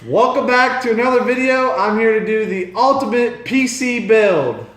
Welcome back to another video. I'm here to do the ultimate PC build.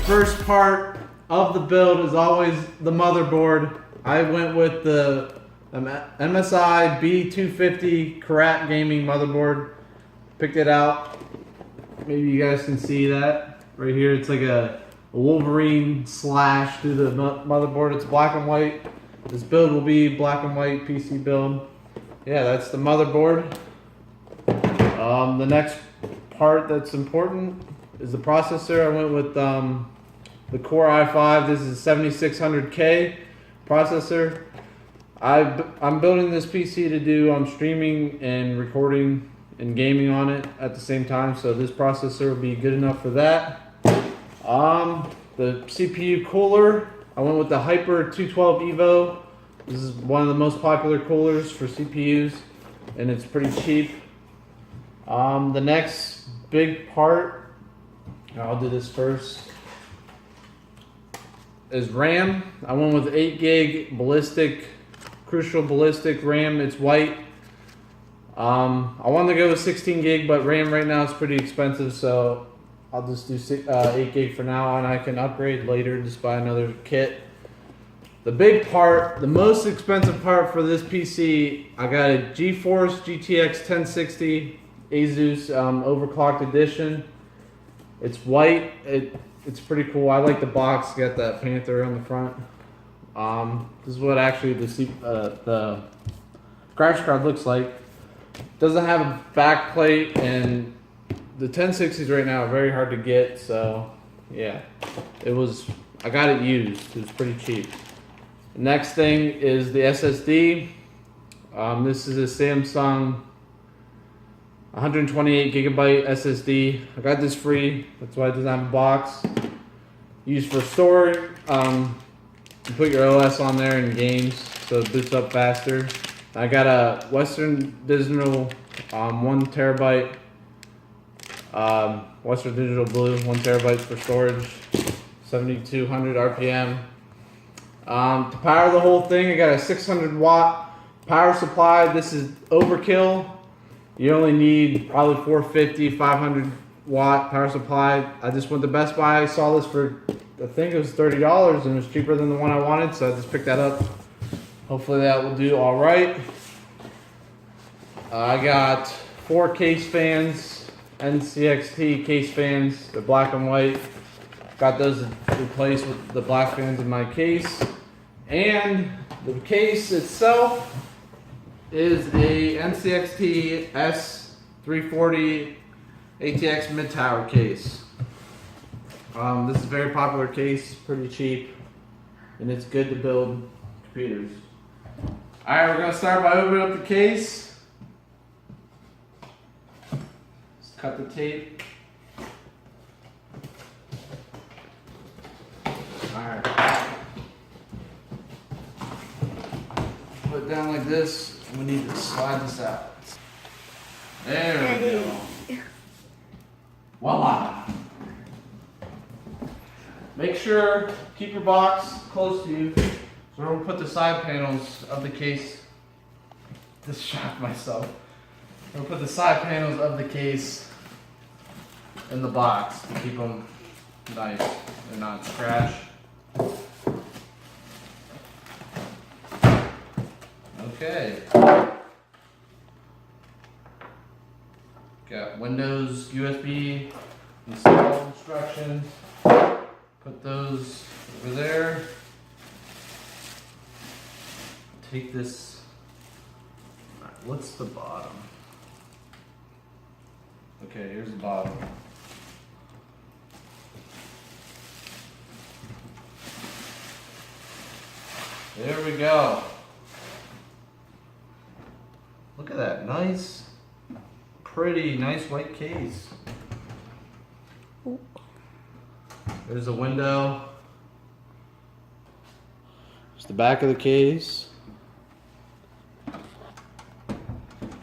First part of the build is always the motherboard. I went with the MSI B250 Karat Gaming motherboard. Picked it out. Maybe you guys can see that right here. It's like a Wolverine slash through the motherboard. It's black and white. This build will be black and white PC build. Yeah, that's the motherboard. The next part that's important is the processor. I went with the Core i5. This is a 7600K processor. I'm building this PC to do streaming and recording and gaming on it at the same time, so this processor will be good enough for that. The CPU cooler, I went with the Hyper 212 Evo. This is one of the most popular coolers for CPUs, and it's pretty cheap. The next big part, I'll do this first, is RAM. I went with 8 gig Crucial Ballistic RAM. It's white. I wanted to go with 16 gig, but RAM right now is pretty expensive, so I'll just do 8 gig for now, and I can upgrade later, just buy another kit. The big part, the most expensive part for this PC, I got a GeForce GTX 1060 Asus overclocked edition. It's white. It's pretty cool. I like the box. Got that panther on the front. This is what actually the graphics card looks like. Doesn't have a back plate, and the 1060s right now are very hard to get. So yeah, I got it used. It was pretty cheap. The next thing is the SSD. This is a Samsung 128 gigabyte SSD. I got this free. That's why it doesn't have a box. Used for storage. You put your OS on there in games, so it boots up faster. I got a Western Digital 1 terabyte. Western Digital Blue 1 terabyte for storage. 7200 RPM. To power the whole thing, I got a 600 watt power supply. This is overkill. You only need probably 450, 500 watt power supply. I just went to Best Buy. I saw this for, I think it was $30, and it was cheaper than the one I wanted, so I just picked that up. Hopefully that will do all right. I got 4 case fans, NCXT case fans. They're black and white. Got those replaced with the black fans in my case. And the case itself is a NCXT S340 ATX mid-tower case. This is a very popular case, pretty cheap, and it's good to build computers. Alright, we're going to start by opening up the case. Just cut the tape. Alright. Put it down like this. We need to slide this out. There we go. Voila. Make sure, keep your box close to you. So we're going to put the side panels of the case. Just shocked myself. We're going to put the side panels of the case in the box to keep them nice and not scratch. Okay. Got Windows USB Install instructions. Put those over there. Take this. Alright, what's the bottom? Okay, here's the bottom. There we go. Look at that nice, pretty, nice white case. There's a window. There's the back of the case.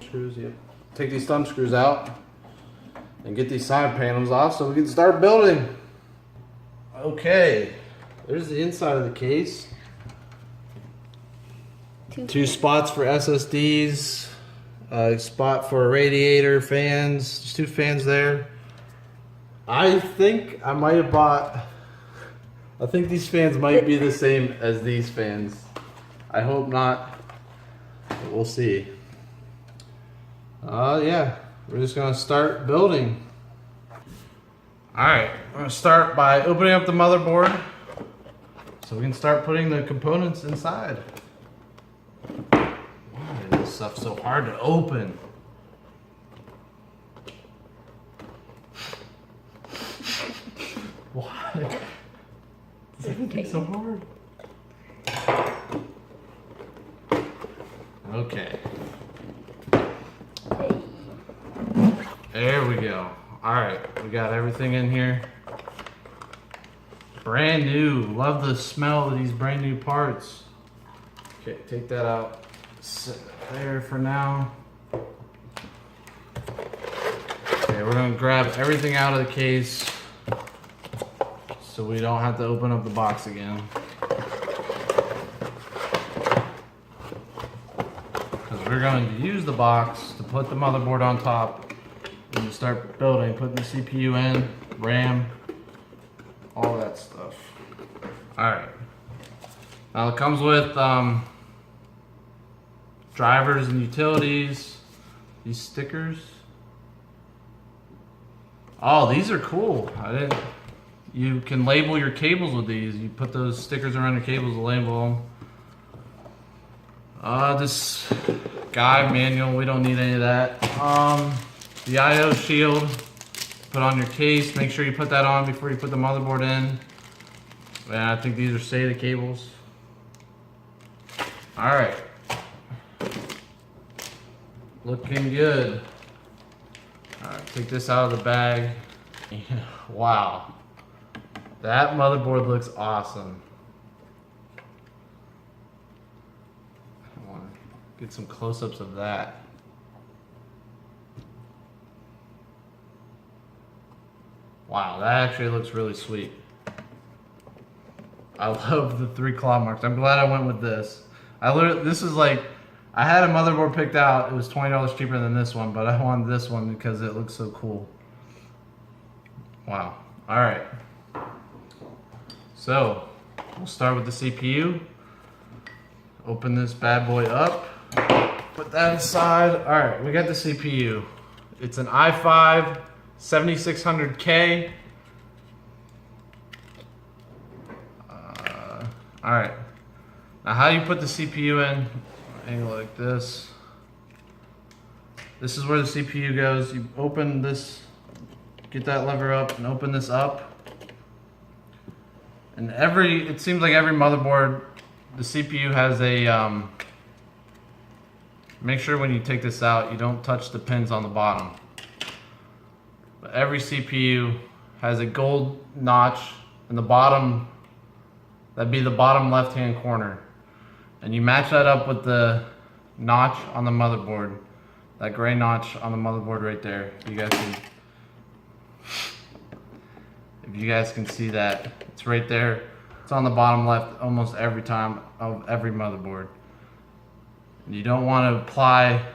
Screws, yep. Take these thumb screws out and get these side panels off so we can start building. Okay, there's the inside of the case. Two spots for SSDs, a spot for a radiator, fans. There's 2 fans there. I think I might have bought, I think these fans might be the same as these fans. I hope not, but we'll see. Yeah, we're just gonna start building. Alright, I'm gonna start by opening up the motherboard so we can start putting the components inside. Why is this stuff so hard to open? Why? Does everything so hard? Okay. There we go. Alright, we got everything in here. Brand new. Love the smell of these brand new parts. Okay, take that out. Sit there for now. Okay, we're gonna grab everything out of the case so we don't have to open up the box again. Because we're going to use the box to put the motherboard on top and to start building, putting the CPU in, RAM, all that stuff. Alright. Now it comes with drivers and utilities, these stickers. Oh, these are cool. You can label your cables with these. You put those stickers around your cables to label them. This guide manual, we don't need any of that. The I/O shield, put on your case. Make sure you put that on before you put the motherboard in. And I think these are SATA cables. Alright. Looking good. Alright, take this out of the bag. Wow. That motherboard looks awesome. I want to get some close-ups of that. Wow, that actually looks really sweet. I love the 3 claw marks. I'm glad I went with this. This is like, I had a motherboard picked out. It was $20 cheaper than this one, but I wanted this one because it looks so cool. Wow. All right. So, we'll start with the CPU. Open this bad boy up. Put that aside. All right, we got the CPU. It's an i5 7600K. All right. Now, how you put the CPU in? Angle like this. This is where the CPU goes. You open this, get that lever up, and open this up. And it seems like every motherboard, the CPU has a, make sure when you take this out, you don't touch the pins on the bottom. But every CPU has a gold notch in the bottom, that'd be the bottom left-hand corner. And you match that up with the notch on the motherboard, that gray notch on the motherboard right there. If you guys can see that, it's right there. It's on the bottom left almost every time of every motherboard. And you don't want to apply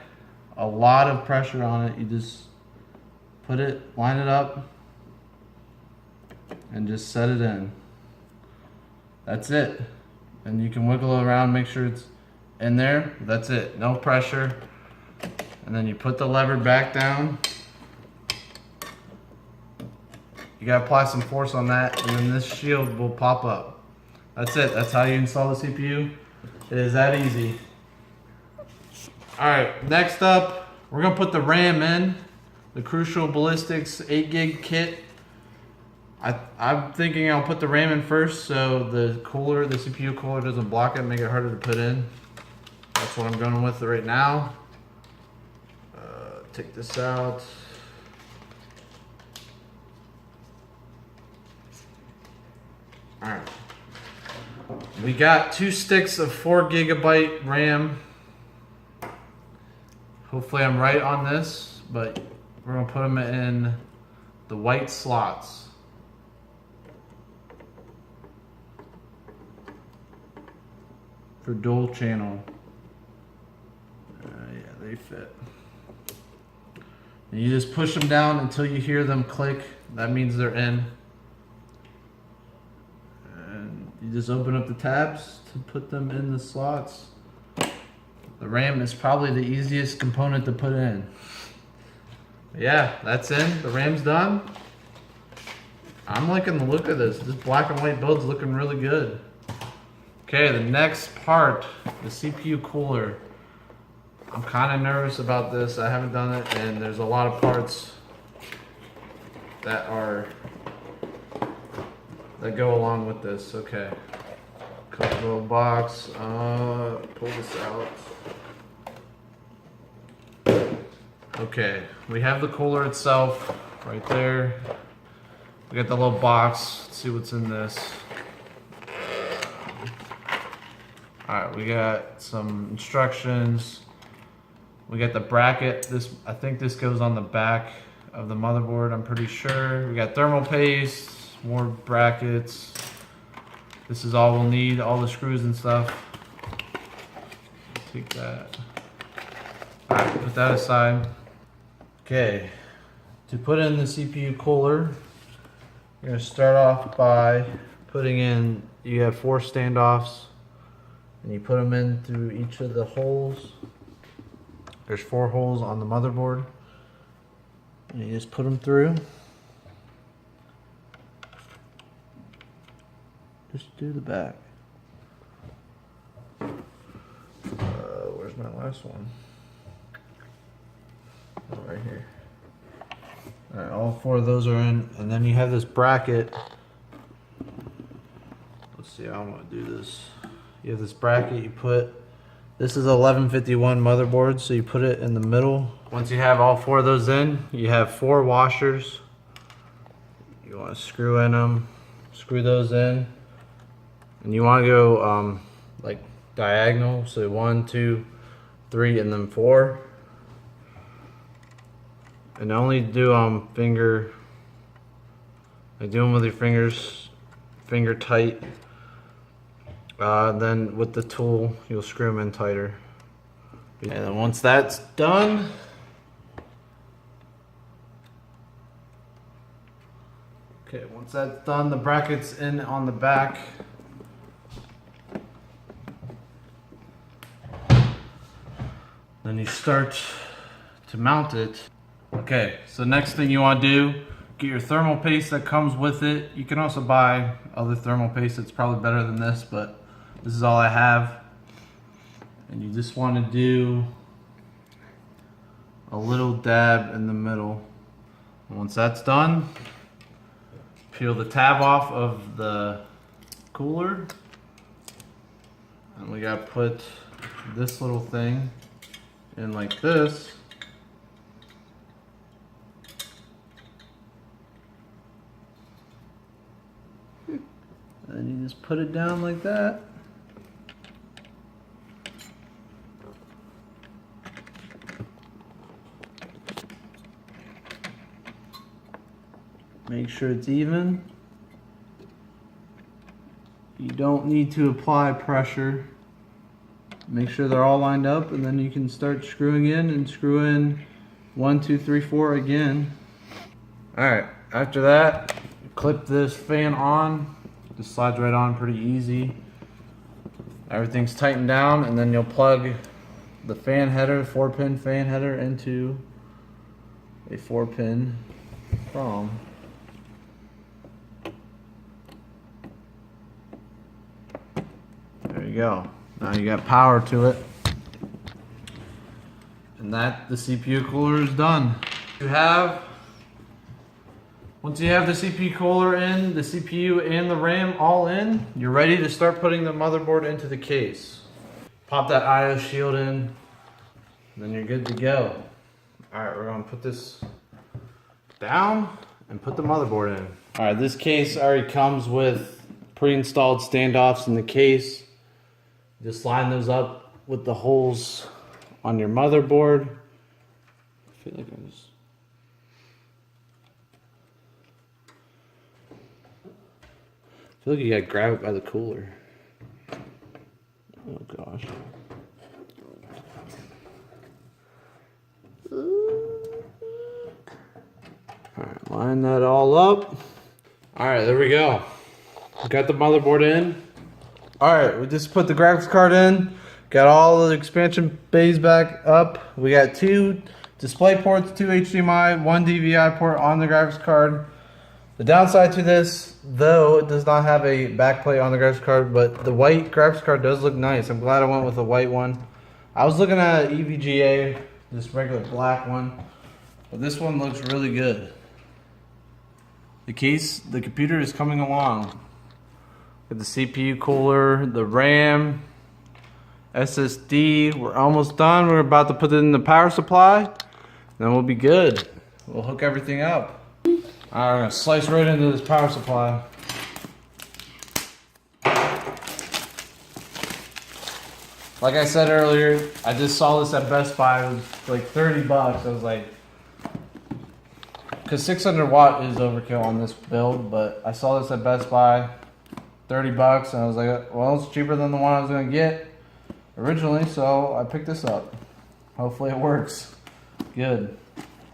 a lot of pressure on it. You just put it, line it up, and just set it in. That's it. And you can wiggle it around, make sure it's in there. That's it, no pressure. And then you put the lever back down. You gotta apply some force on that, and then this shield will pop up. That's it. That's how you install the CPU. It is that easy. Alright, next up, we're gonna put the RAM in. The Crucial Ballistics 8 gig kit. I'm thinking I'll put the RAM in first so the cooler, the CPU cooler doesn't block it and make it harder to put in. That's what I'm going with right now. Take this out. Alright. We got 2 sticks of 4 gigabyte RAM. Hopefully I'm right on this, but we're going to put them in the white slots. For dual channel. Yeah, they fit. And you just push them down until you hear them click. That means they're in. And you just open up the tabs to put them in the slots. The RAM is probably the easiest component to put in. Yeah, that's in. The RAM's done. I'm liking the look of this. This black and white build's looking really good. Okay, the next part, the CPU cooler. I'm kind of nervous about this. I haven't done it, and there's a lot of parts that go along with this. Okay, cut the little box. Pull this out. Okay, we have the cooler itself right there. We got the little box. Let's see what's in this. Alright, we got some instructions. We got the bracket. I think this goes on the back of the motherboard, I'm pretty sure. We got thermal paste, more brackets. This is all we'll need, all the screws and stuff. Take that. Alright, put that aside. Okay, to put in the CPU cooler, you're going to start off by putting in, you have 4 standoffs. And you put them in through each of the holes. There's 4 holes on the motherboard. And you just put them through. Just do the back. Where's my last one? Oh, right here. Alright, all 4 of those are in. And then you have this bracket. Let's see how I'm going to do this. You have this bracket, you put, this is 1151 motherboard, so you put it in the middle. Once you have all 4 of those in, you have 4 washers. You want to screw in them, screw those in. And you want to go like diagonal, so 1, 2, 3, and then 4. And only do finger, like do them with your fingers, finger tight. Then with the tool, you'll screw them in tighter. And then once that's done, okay, once that's done, the bracket's in on the back. Then you start to mount it. Okay, so next thing you want to do, get your thermal paste that comes with it. You can also buy other thermal paste that's probably better than this, but this is all I have. And you just want to do a little dab in the middle. And once that's done, peel the tab off of the cooler. And we got to put this little thing in like this. And you just put it down like that. Make sure it's even. You don't need to apply pressure. Make sure they're all lined up, and then you can start screwing in and screw in 1, 2, 3, 4 again. Alright, after that, clip this fan on. Just slides right on pretty easy. Everything's tightened down, and then you'll plug the fan header, 4-pin fan header, into a 4-pin ROM. you go. Now you got power to it. And that, the CPU cooler is done. Once you have the CPU cooler in, the CPU and the RAM all in, you're ready to start putting the motherboard into the case. Pop that IO shield in, and then you're good to go. All right, we're gonna put this down and put the motherboard in. All right, this case already comes with pre-installed standoffs in the case. Just line those up with the holes on your motherboard. I feel like you gotta grab it by the cooler. Oh gosh. Alright, line that all up. Alright, there we go. Got the motherboard in. Alright, we just put the graphics card in. Got all the expansion bays back up. We got 2 display ports, 2 HDMI, 1 DVI port on the graphics card. The downside to this, though, it does not have a backplate on the graphics card, but the white graphics card does look nice. I'm glad I went with a white one. I was looking at an EVGA, this regular black one, but this one looks really good. The computer is coming along. With the CPU cooler, the RAM, SSD, we're almost done. We're about to put it in the power supply, then we'll be good. We'll hook everything up. Alright, we're gonna slice right into this power supply. Like I said earlier, I just saw this at Best Buy. It was like 30 bucks. I was like, because 600 watt is overkill on this build, but I saw this at Best Buy, 30 bucks, and I was like, well, it's cheaper than the one I was gonna get originally, so I picked this up. Hopefully it works. Good.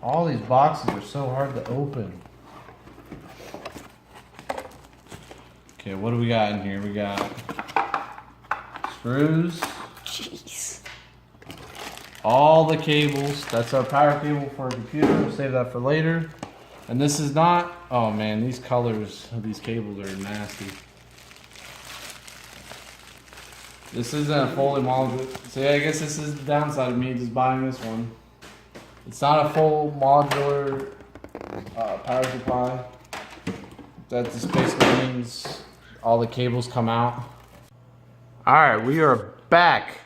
All these boxes are so hard to open. Okay, what do we got in here? We got screws. Jeez. All the cables. That's our power cable for our computer. We'll save that for later. And this is not, oh man, these colors of these cables are nasty. This isn't a fully modular. So yeah, I guess this is the downside of me just buying this one. It's not a full modular power supply. That just basically means all the cables come out. Alright, we are back.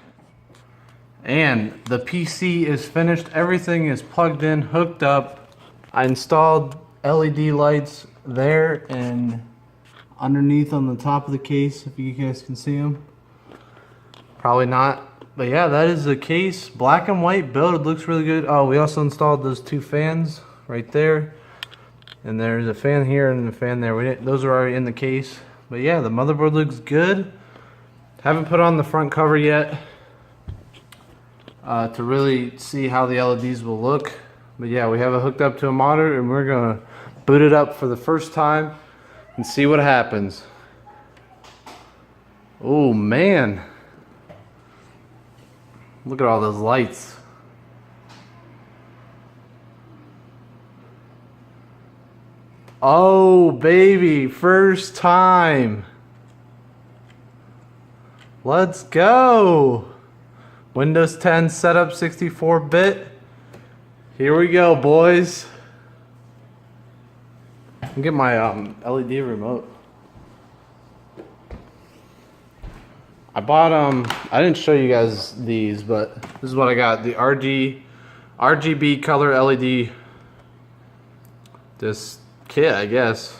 And the PC is finished. Everything is plugged in, hooked up. I installed LED lights there and underneath on the top of the case, if you guys can see them. Probably not. But yeah, that is the case. Black and white build. It looks really good. Oh, we also installed those 2 fans right there. And there's a fan here and a fan there. Those are already in the case. But yeah, the motherboard looks good. Haven't put on the front cover yet to really see how the LEDs will look. But yeah, we have it hooked up to a monitor and we're gonna boot it up for the first time and see what happens. Oh man. Look at all those lights. Oh baby, first time. Let's go. Windows 10 setup 64-bit. Here we go, boys. I'll get my LED remote. I bought I didn't show you guys these, but this is what I got. The RGB color LED this kit, I guess.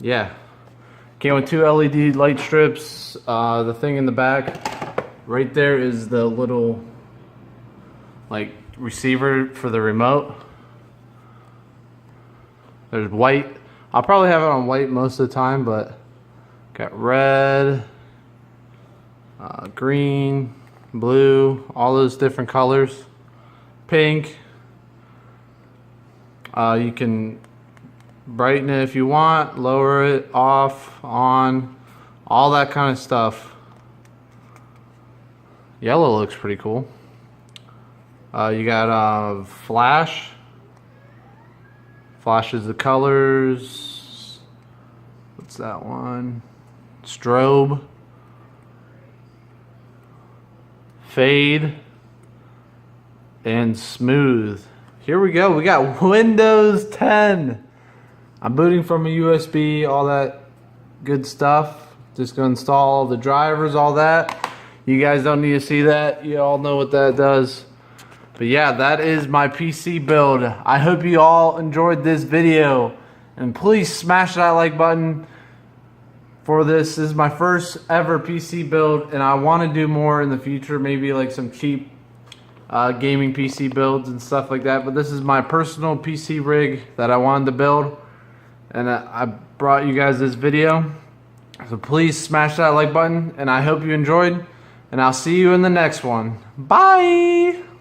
Yeah. Came with 2 LED light strips. The thing in the back right there is the little like receiver for the remote. There's white. I'll probably have it on white most of the time, but got red, green, blue, all those different colors. Pink. You can brighten it if you want, lower it, off, on, all that kind of stuff. Yellow looks pretty cool. You got flash. Flashes the colors. What's that one? Strobe. fade, and smooth. Here we go. We got Windows 10. I'm booting from a USB, all that good stuff. Just gonna install all the drivers, all that. You guys don't need to see that. You all know what that does. But yeah, that is my PC build. I hope you all enjoyed this video. And please smash that like button for this. This is my first ever PC build, and I want to do more in the future. Maybe like some cheap gaming PC builds and stuff like that. But this is my personal PC rig that I wanted to build. And I brought you guys this video. So please smash that like button. And I hope you enjoyed. And I'll see you in the next one. Bye!